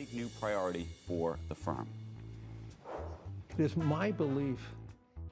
big new priority for the firm. It is my belief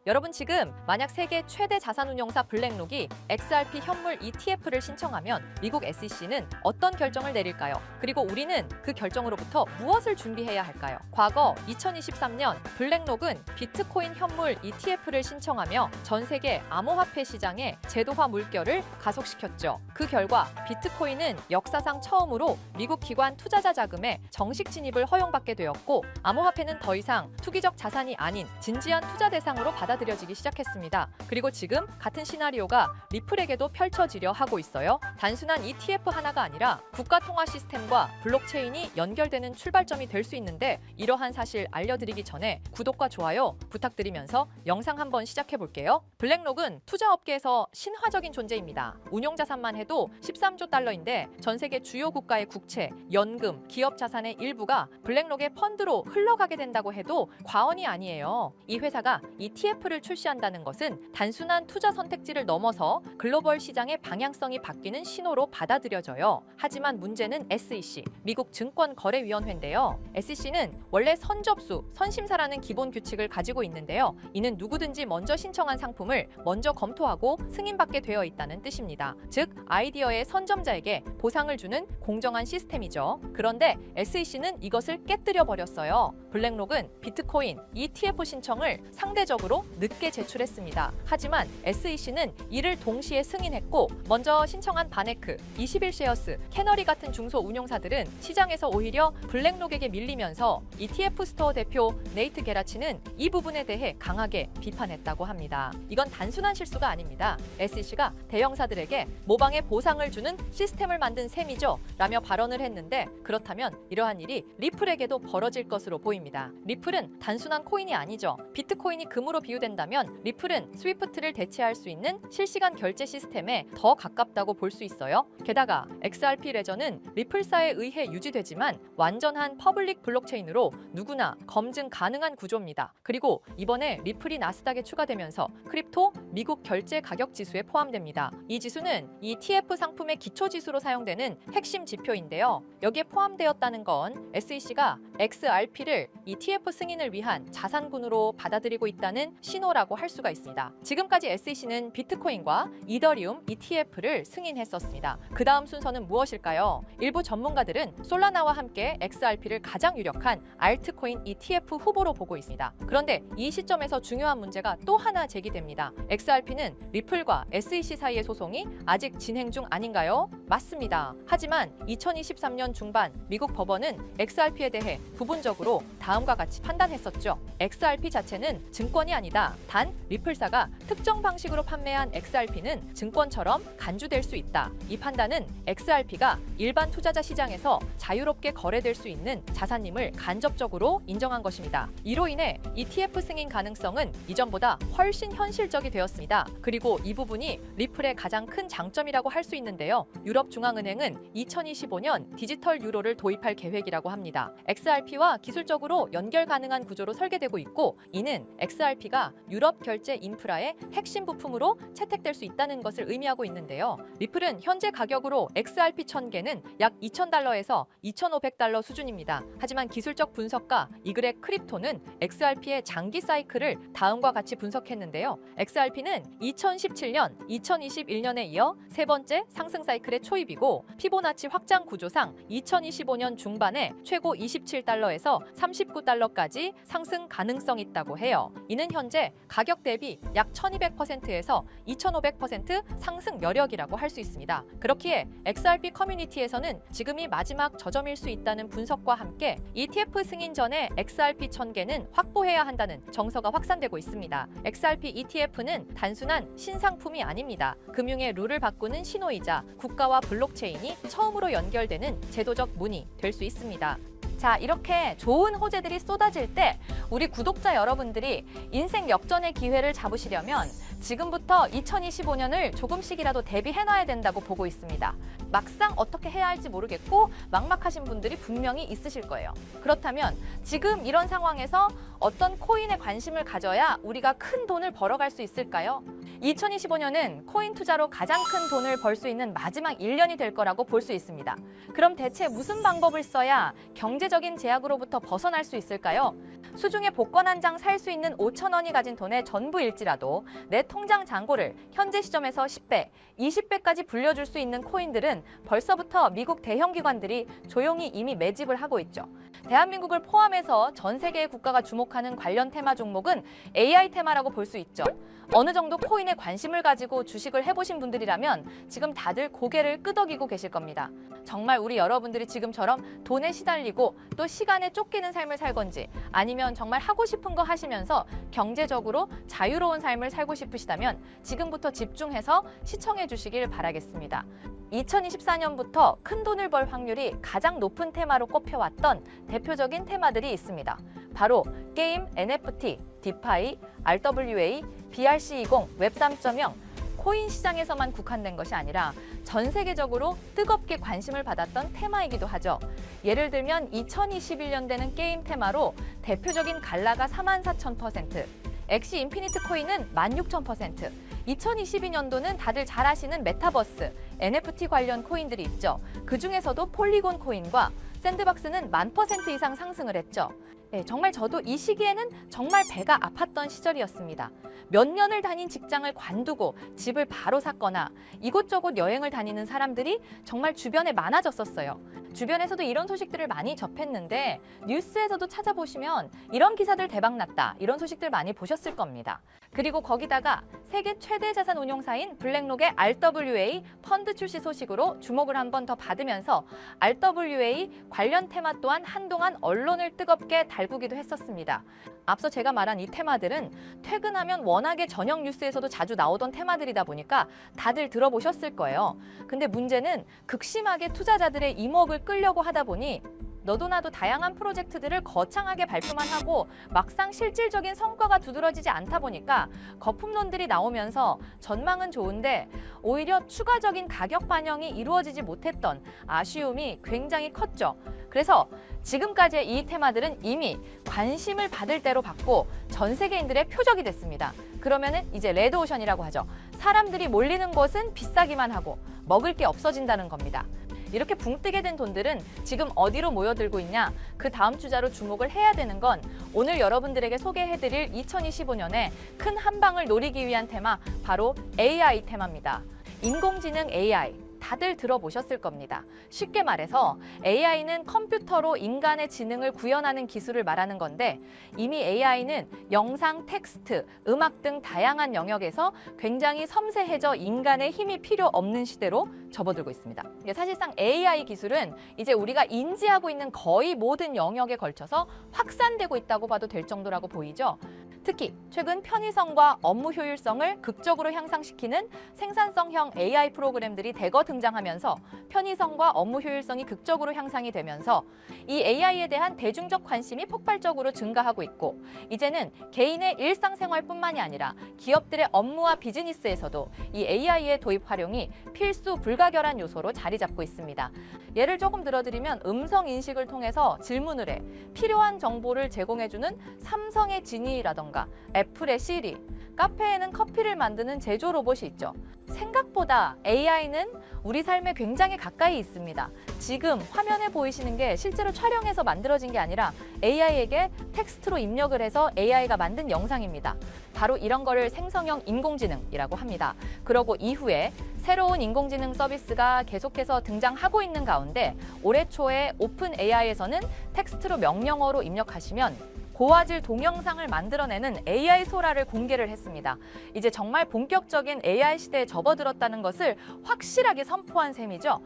여러분 지금 만약 세계 최대 자산운용사 블랙록이 XRP 현물 ETF를 신청하면 미국 SEC는 어떤 결정을 내릴까요? 그리고 우리는 그 결정으로부터 무엇을 준비해야 할까요? 과거 2023년 블랙록은 비트코인 현물 ETF를 신청하며 전 세계 암호화폐 시장의 제도화 물결을 가속시켰죠. 그 결과 비트코인은 역사상 처음으로 미국 기관 투자자 자금에 정식 진입을 허용받게 되었고 암호화폐는 더 이상 투기적 자산이 아닌 진지한 투자 대상으로 받아들여지기 시작했습니다. 그리고 지금 같은 시나리오가 리플에게도 펼쳐지려 하고 있어요. 단순한 ETF 하나가 아니라 국가 통화 시스템과 블록체인이 연결되는 출발점이 될 수 있는데 이러한 사실 알려드리기 전에 구독과 좋아요 부탁드리면서 영상 한번 시작해 볼게요. 블랙록은 투자업계에서 신화적인 존재입니다. 운용자산만 해도 13조 달러인데 전 세계 주요 국가의 국채, 연금, 기업 자산의 일부가 블랙록의 펀드로 흘러가게 된다고 해도 과언이 아니에요. 이 회사가 ETF를 출시한다는 것은 단순한 투자 선택지를 넘어서 글로벌 시장의 방향성이 바뀌는 신호로 받아들여져요. 하지만 문제는 SEC, 미국 증권거래위원회인데요. SEC는 원래 선접수, 선심사라는 기본 규칙을 가지고 있는데요. 이는 누구든지 먼저 신청한 상품을 먼저 검토하고 승인받게 되어 있다는 뜻입니다. 즉, 아이디어의 선점자에게 보상을 주는 공정한 시스템이죠. 그런데 SEC는 이것을 깨뜨려 버렸어요. 블랙록은 비트코인 ETF 신청을 상대적으로 늦게 제출했습니다. 하지만 SEC는 이를 동시에 승인했고 먼저 신청한 바네크, 21쉐어스, 캐너리 같은 중소 운용사들은 시장에서 오히려 블랙록에게 밀리면서 ETF 스토어 대표 네이트 게라치는 이 부분에 대해 강하게 비판했다고 합니다. 이건 단순한 실수가 아닙니다. SEC가 대형사들에게 모방의 보상을 주는 시스템을 만든 셈이죠 라며 발언을 했는데 그렇다면 이러한 일이 리플에게도 벌어질 것으로 보입니다. 리플은 단순한 코인이 아니죠. 비트코인이 금으로 비유된다면 리플은 스위프트를 대체할 수 있는 실시간 결제 시스템에 더 가깝다고 볼 수 있어요. 게다가 XRP 레저는 리플사에 의해 유지되지만 완전한 퍼블릭 블록체인으로 누구나 검증 가능한 구조입니다. 그리고 이번에 리플이 나스닥에 추가되면서 크립토 미국 결제 가격 지수에 포함됩니다. 이 지수는 ETF 상품의 기초 지수로 사용되는 핵심 지표인데요. 여기에 포함되었다는 건 SEC가 XRP를 ETF 승인을 위한 자산군으로 받아들이고 있다는 신호라고 할 수가 있습니다. 지금까지 SEC는 비트코인과 이더리움 ETF를 승인했었습니다. 그 다음 순서는 무엇일까요? 일부 전문가들은 솔라나와 함께 XRP를 가장 유력한 알트코인 ETF 후보로 보고 있습니다. 그런데 이 시점에서 중요한 문제가 또 하나 제기됩니다. XRP는 리플과 SEC 사이의 소송이 아직 진행 중 아닌가요? 맞습니다. 하지만 2023년 중반 미국 법원은 XRP에 대해 부분적으로 다음과 같이 판단했었죠. XRP 자체는 증권이 아니다. 단 리플사가 특정 방식으로 판매한 XRP는 증권처럼 간주될 수 있다. 이 판단은 XRP가 일반 투자자 시장에서 자유롭게 거래될 수 있는 자산임을 간접적으로 인정한 것입니다. 이로 인해 ETF 승인 가능성은 이전보다 훨씬 현실적이 되었습니다. 그리고 이 부분이 리플의 가장 큰 장점이라고 할 수 있는데요. 유럽중앙은행은 2025년 디지털 유로를 도입할 계획이라고 합니다. XRP와 기술적으로 연결 가능한 구조로 설계되고 있고 이는 XRP가 유럽 결제 인프라의 핵심 부품으로 채택될 수 있다는 것을 의미하고 있는데요. 리플은 현재 가격으로 XRP 1000개는 약 2,000달러에서 2,500달러 수준입니다. 하지만 기술적 분석가 이그렉 크립토는 XRP의 장기 사이클을 다음과 같이 분석했는데요. XRP는 2017년, 2021년에 이어 세 번째 상승 사이클의 초입이고 피보나치 확장 구조상 2025년 중반에 최고 27달러에서 39달러까지 상승 가능성이 있다고 해요. 이는 현재 가격 대비 약 1200%에서 2500% 상승 여력이라고 할 수 있습니다. 그렇기에 XRP 커뮤니티에서는 지금이 마지막 저점일 수 있다는 분석과 함께 ETF 승인 전에 XRP 1000개는 확보해야 한다는 정서가 확산되고 있습니다. XRP ETF는 단순한 신상품이 아닙니다. 금융의 룰을 바꾸는 신호이자 국가와 블록체인이 처음으로 연결되는 제도적 문이 될 수 있습니다. 자, 이렇게 좋은 호재들이 쏟아질 때 우리 구독자 여러분들이 인생 역전의 기회를 잡으시려면 지금부터 2025년을 조금씩이라도 대비해놔야 된다고 보고 있습니다. 막상 어떻게 해야 할지 모르겠고 막막하신 분들이 분명히 있으실 거예요. 그렇다면 지금 이런 상황에서 어떤 코인에 관심을 가져야 우리가 큰 돈을 벌어갈 수 있을까요? 2025년은 코인 투자로 가장 큰 돈을 벌 수 있는 마지막 1년이 될 거라고 볼 수 있습니다. 그럼 대체 무슨 방법을 써야 경제적인 제약으로부터 벗어날 수 있을까요? 수중에 복권 한 장 살 수 있는 5,000원이 가진 돈의 전부일지라도 내 통장 잔고를 현재 시점에서 10배, 20배까지 불려줄 수 있는 코인들은 벌써부터 미국 대형 기관들이 조용히 이미 매집을 하고 있죠. 대한민국을 포함해서 전 세계의 국가가 주목하는 관련 테마 종목은 AI 테마라고 볼 수 있죠. 어느 정도 코인에 관심을 가지고 주식을 해보신 분들이라면 지금 다들 고개를 끄덕이고 계실 겁니다. 정말 우리 여러분들이 지금처럼 돈에 시달리고 또 시간에 쫓기는 삶을 살 건지 아니면 정말 하고 싶은 거 하시면서 경제적으로 자유로운 삶을 살고 싶으시다면 지금부터 집중해서 시청해 주시길 바라겠습니다. 2024년부터 큰 돈을 벌 확률이 가장 높은 테마로 꼽혀왔던 대표적인 테마들이 있습니다. 바로 게임, NFT, 디파이, RWA, BRC20, 웹 3.0, 코인 시장에서만 국한된 것이 아니라 전 세계적으로 뜨겁게 관심을 받았던 테마이기도 하죠. 예를 들면 2021년대는 게임 테마로 대표적인 갈라가 44,000%, 엑시 인피니트 코인은 16,000%, 2022년도는 다들 잘 아시는 메타버스, NFT 관련 코인들이 있죠. 그 중에서도 폴리곤 코인과 샌드박스는 10,000% 이상 상승을 했죠. 네, 정말 저도 이 시기에는 정말 배가 아팠던 시절이었습니다. 몇 년을 다닌 직장을 관두고 집을 바로 샀거나 이곳저곳 여행을 다니는 사람들이 정말 주변에 많아졌었어요. 주변에서도 이런 소식들을 많이 접했는데 뉴스에서도 찾아보시면 이런 기사들 대박났다 이런 소식들 많이 보셨을 겁니다. 그리고 거기다가 세계 최대 자산 운용사인 블랙록의 RWA 펀드 출시 소식으로 주목을 한 번 더 받으면서 RWA 관련 테마 또한 한동안 언론을 뜨겁게 달구기도 했었습니다. 앞서 제가 말한 이 테마들은 퇴근하면 워낙에 저녁 뉴스에서도 자주 나오던 테마들이다 보니까 다들 들어보셨을 거예요. 근데 문제는 극심하게 투자자들의 이목을 끌려고 하다 보니 너도 나도 다양한 프로젝트들을 거창하게 발표만 하고 막상 실질적인 성과가 두드러지지 않다 보니까 거품론들이 나오면서 전망은 좋은데 오히려 추가적인 가격 반영이 이루어지지 못했던 아쉬움이 굉장히 컸죠. 그래서 지금까지의 이 테마들은 이미 관심을 받을 대로 받고 전 세계인들의 표적이 됐습니다. 그러면은 이제 레드오션이라고 하죠. 사람들이 몰리는 곳은 비싸기만 하고 먹을 게 없어진다는 겁니다. 이렇게 붕 뜨게 된 돈들은 지금 어디로 모여들고 있냐? 그 다음 주자로 주목을 해야 되는 건 오늘 여러분들에게 소개해드릴 2025년에 큰 한방을 노리기 위한 테마, 바로 AI 테마입니다. 인공지능 AI. 다들 들어보셨을 겁니다. 쉽게 말해서 AI는 컴퓨터로 인간의 지능을 구현하는 기술을 말하는 건데 이미 AI는 영상, 텍스트, 음악 등 다양한 영역에서 굉장히 섬세해져 인간의 힘이 필요 없는 시대로 접어들고 있습니다. 사실상 AI 기술은 이제 우리가 인지하고 있는 거의 모든 영역에 걸쳐서 확산되고 있다고 봐도 될 정도라고 보이죠. 특히 최근 편의성과 업무 효율성을 극적으로 향상시키는 생산성형 AI 프로그램들이 대거 등장하면서 편의성과 업무 효율성이 극적으로 향상이 되면서 이 AI에 대한 대중적 관심이 폭발적으로 증가하고 있고 이제는 개인의 일상생활뿐만이 아니라 기업들의 업무와 비즈니스에서도 이 AI의 도입 활용이 필수 불가결한 요소로 자리 잡고 있습니다. 예를 조금 들어드리면 음성 인식을 통해서 질문을 해 필요한 정보를 제공해주는 삼성의 지니라던가 애플의 시리, 카페에는 커피를 만드는 제조 로봇이 있죠. 생각보다 AI는 우리 삶에 굉장히 가까이 있습니다. 지금 화면에 보이시는 게 실제로 촬영해서 만들어진 게 아니라 AI에게 텍스트로 입력을 해서 AI가 만든 영상입니다. 바로 이런 거를 생성형 인공지능이라고 합니다. 그러고 이후에 새로운 인공지능 서비스가 계속해서 등장하고 있는 가운데 올해 초에 오픈 AI에서는 텍스트로 명령어로 입력하시면 고화질 동영상을 만들어내는 AI 소라를 공개를 했습니다. 이제 정말 본격적인 AI 시대에 접어들었다는 것을 확실하게 선포한 셈이죠.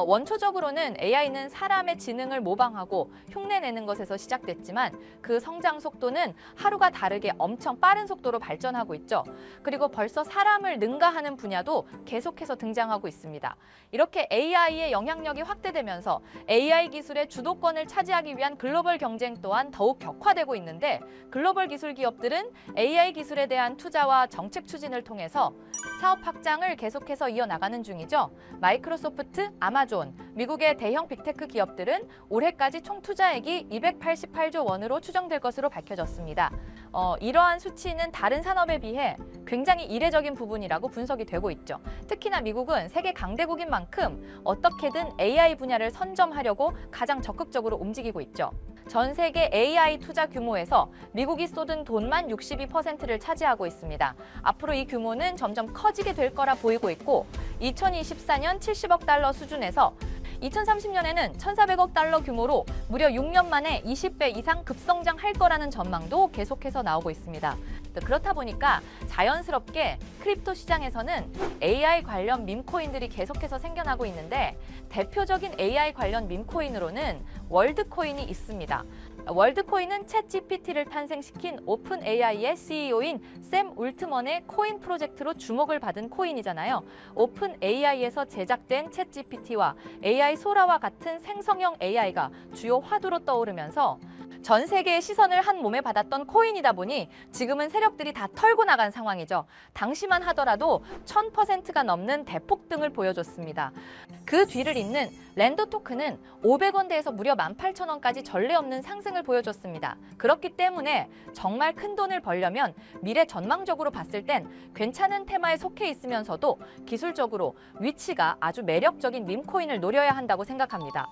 원초적으로는 AI는 사람의 지능을 모방하고 흉내내는 것에서 시작됐지만 그 성장 속도는 하루가 다르게 엄청 빠른 속도로 발전하고 있죠. 그리고 벌써 사람을 능가하는 분야도 계속해서 등장하고 있습니다. 이렇게 AI의 영향력이 확대되면서 AI 기술의 주도권을 차지하기 위한 글로벌 경쟁 또한 더욱 격화됩니다. 격화되고 있는데 글로벌 기술 기업들은 AI 기술에 대한 투자와 정책 추진을 통해서 사업 확장을 계속해서 이어나가는 중이죠. 마이크로소프트, 아마존, 미국의 대형 빅테크 기업들은 올해까지 총 투자액이 288조 원으로 추정될 것으로 밝혀졌습니다. 이러한 수치는 다른 산업에 비해 굉장히 이례적인 부분이라고 분석이 되고 있죠. 특히나 미국은 세계 강대국인 만큼 어떻게든 AI 분야를 선점하려고 가장 적극적으로 움직이고 있죠. 전 세계 AI 투자 규모에서 미국이 쏟은 돈만 62%를 차지하고 있습니다. 앞으로 이 규모는 점점 커지게 될 거라 보이고 있고 2024년 70억 달러 수준에서 2030년에는 1,400억 달러 규모로 무려 6년 만에 20배 이상 급성장할 거라는 전망도 계속해서 나오고 있습니다. 그렇다 보니까 자연스럽게 크립토 시장에서는 AI 관련 밈코인들이 계속해서 생겨나고 있는데 대표적인 AI 관련 밈코인으로는 월드코인이 있습니다. 월드코인은 챗GPT를 탄생시킨 오픈AI의 CEO인 샘 울트먼의 코인 프로젝트로 주목을 받은 코인이잖아요. 오픈AI에서 제작된 챗GPT와 AI 소라와 같은 생성형 AI가 주요 화두로 떠오르면서 전 세계의 시선을 한 몸에 받았던 코인이다 보니 지금은 세력들이 다 털고 나간 상황이죠. 당시만 하더라도 1000%가 넘는 대폭등을 보여줬습니다. 그 뒤를 잇는 랜더 토큰은 500원대에서 무려 18,000원까지 전례 없는 상승을 보여줬습니다. 그렇기 때문에 정말 큰 돈을 벌려면 미래 전망적으로 봤을 땐 괜찮은 테마에 속해 있으면서도 기술적으로 위치가 아주 매력적인 밈코인을 노려야 한다고 생각합니다.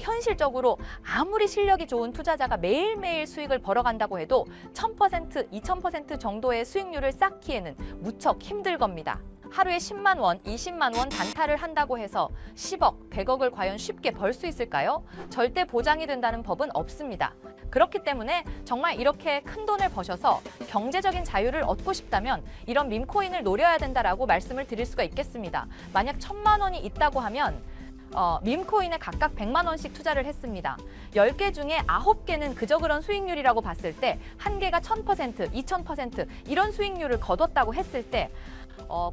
현실적으로 아무리 실력이 좋은 투자자가 매일매일 수익을 벌어간다고 해도 1000%, 2000% 정도의 수익률을 쌓기에는 무척 힘들 겁니다. 하루에 10만 원, 20만 원 단타를 한다고 해서 10억, 100억을 과연 쉽게 벌 수 있을까요? 절대 보장이 된다는 법은 없습니다. 그렇기 때문에 정말 이렇게 큰 돈을 버셔서 경제적인 자유를 얻고 싶다면 이런 밈코인을 노려야 된다라고 말씀을 드릴 수가 있겠습니다. 만약 1000만 원이 있다고 하면 밈코인에 각각 100만 원씩 투자를 했습니다. 10개 중에 9개는 그저 그런 수익률이라고 봤을 때 한 개가 1000%, 2000% 이런 수익률을 거뒀다고 했을 때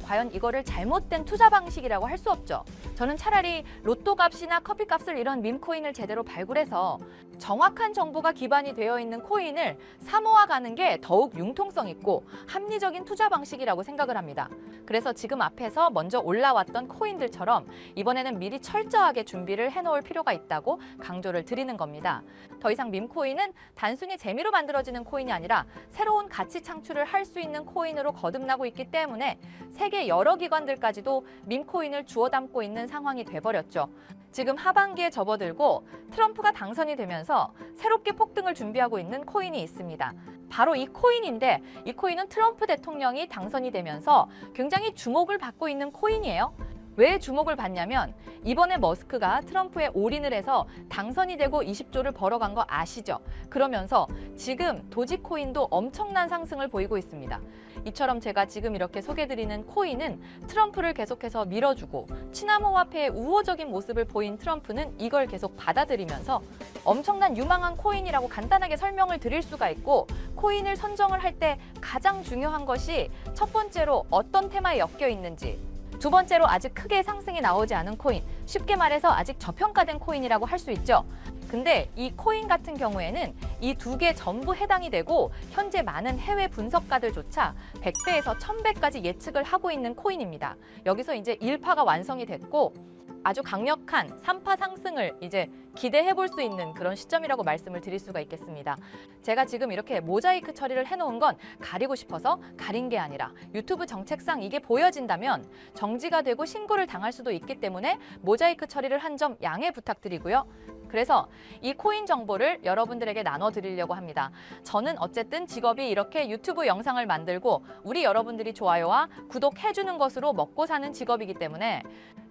과연 이거를 잘못된 투자 방식이라고 할 수 없죠. 저는 차라리 로또 값이나 커피 값을 이런 밈코인을 제대로 발굴해서 정확한 정보가 기반이 되어 있는 코인을 사모아가는 게 더욱 융통성 있고 합리적인 투자 방식이라고 생각을 합니다. 그래서 지금 앞에서 먼저 올라왔던 코인들처럼 이번에는 미리 철저하게 준비를 해놓을 필요가 있다고 강조를 드리는 겁니다. 더 이상 밈코인은 단순히 재미로 만들어지는 코인이 아니라 새로운 가치 창출을 할 수 있는 코인으로 거듭나고 있기 때문에 세계 여러 기관들까지도 밈코인을 주워 담고 있는 상황이 돼버렸죠. 지금 하반기에 접어들고 트럼프가 당선이 되면서 새롭게 폭등을 준비하고 있는 코인이 있습니다. 바로 이 코인인데 이 코인은 트럼프 대통령이 당선이 되면서 굉장히 주목을 받고 있는 코인이에요. 왜 주목을 받냐면 이번에 머스크가 트럼프에 올인을 해서 당선이 되고 20조를 벌어간 거 아시죠? 그러면서 지금 도지코인도 엄청난 상승을 보이고 있습니다. 이처럼 제가 지금 이렇게 소개드리는 코인은 트럼프를 계속해서 밀어주고 친암호화폐의 우호적인 모습을 보인 트럼프는 이걸 계속 받아들이면서 엄청난 유망한 코인이라고 간단하게 설명을 드릴 수가 있고 코인을 선정을 할 때 가장 중요한 것이 첫 번째로 어떤 테마에 엮여 있는지 두 번째로 아직 크게 상승이 나오지 않은 코인, 쉽게 말해서 아직 저평가된 코인이라고 할 수 있죠. 근데 이 코인 같은 경우에는 이 두 개 전부 해당이 되고 현재 많은 해외 분석가들조차 100배에서 1000배까지 예측을 하고 있는 코인입니다. 여기서 이제 1파가 완성이 됐고 아주 강력한 3파 상승을 이제 기대해 볼 수 있는 그런 시점이라고 말씀을 드릴 수가 있겠습니다. 제가 지금 이렇게 모자이크 처리를 해놓은 건 가리고 싶어서 가린 게 아니라 유튜브 정책상 이게 보여진다면 정지가 되고 신고를 당할 수도 있기 때문에 모자이크 처리를 한 점 양해 부탁드리고요. 그래서 이 코인 정보를 여러분들에게 나눠드리려고 합니다. 저는 어쨌든 직업이 이렇게 유튜브 영상을 만들고 우리 여러분들이 좋아요와 구독해주는 것으로 먹고 사는 직업이기 때문에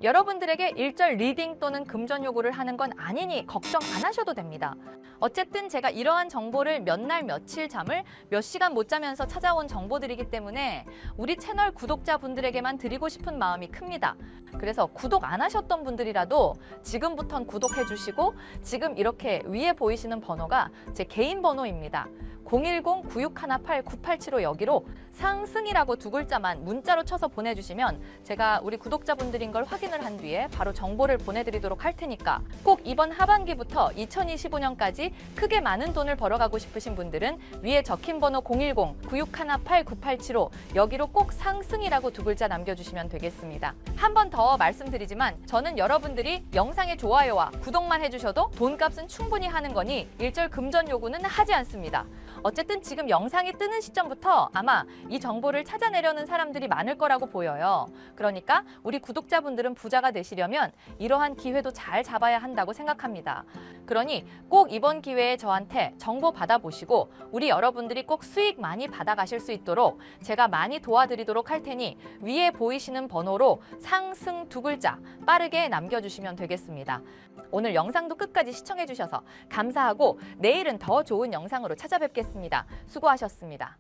여러분들에게 일절 리딩 또는 금전 요구를 하는 건 아니니 걱정 안 하셔도 됩니다. 어쨌든 제가 이러한 정보를 몇 날 며칠 잠을 몇 시간 못 자면서 찾아온 정보들이기 때문에 우리 채널 구독자분들에게만 드리고 싶은 마음이 큽니다. 그래서 구독 안 하셨던 분들이라도 지금부턴 구독해 주시고 지금 이렇게 위에 보이시는 번호가 제 개인 번호입니다. 010-9618-9875 여기로 상승이라고 두 글자만 문자로 쳐서 보내주시면 제가 우리 구독자분들인 걸 확인을 한 뒤에 바로 정보를 보내드리도록 할 테니까 꼭 이번 하반기부터 2025년까지 크게 많은 돈을 벌어가고 싶으신 분들은 위에 적힌 번호 010-9618-9875 여기로 꼭 상승이라고 두 글자 남겨주시면 되겠습니다. 한 번 더 말씀드리지만 저는 여러분들이 영상의 좋아요와 구독만 해주셔도 돈값은 충분히 하는 거니 일절 금전 요구는 하지 않습니다. 어쨌든 지금 영상이 뜨는 시점부터 아마 이 정보를 찾아내려는 사람들이 많을 거라고 보여요. 그러니까 우리 구독자분들은 부자가 되시려면 이러한 기회도 잘 잡아야 한다고 생각합니다. 그러니 꼭 이번 기회에 저한테 정보 받아보시고 우리 여러분들이 꼭 수익 많이 받아가실 수 있도록 제가 많이 도와드리도록 할 테니 위에 보이시는 번호로 상승 두 글자 빠르게 남겨주시면 되겠습니다. 오늘 영상도 끝까지 시청해주셔서 감사하고 내일은 더 좋은 영상으로 찾아뵙겠습니다. 수고하셨습니다.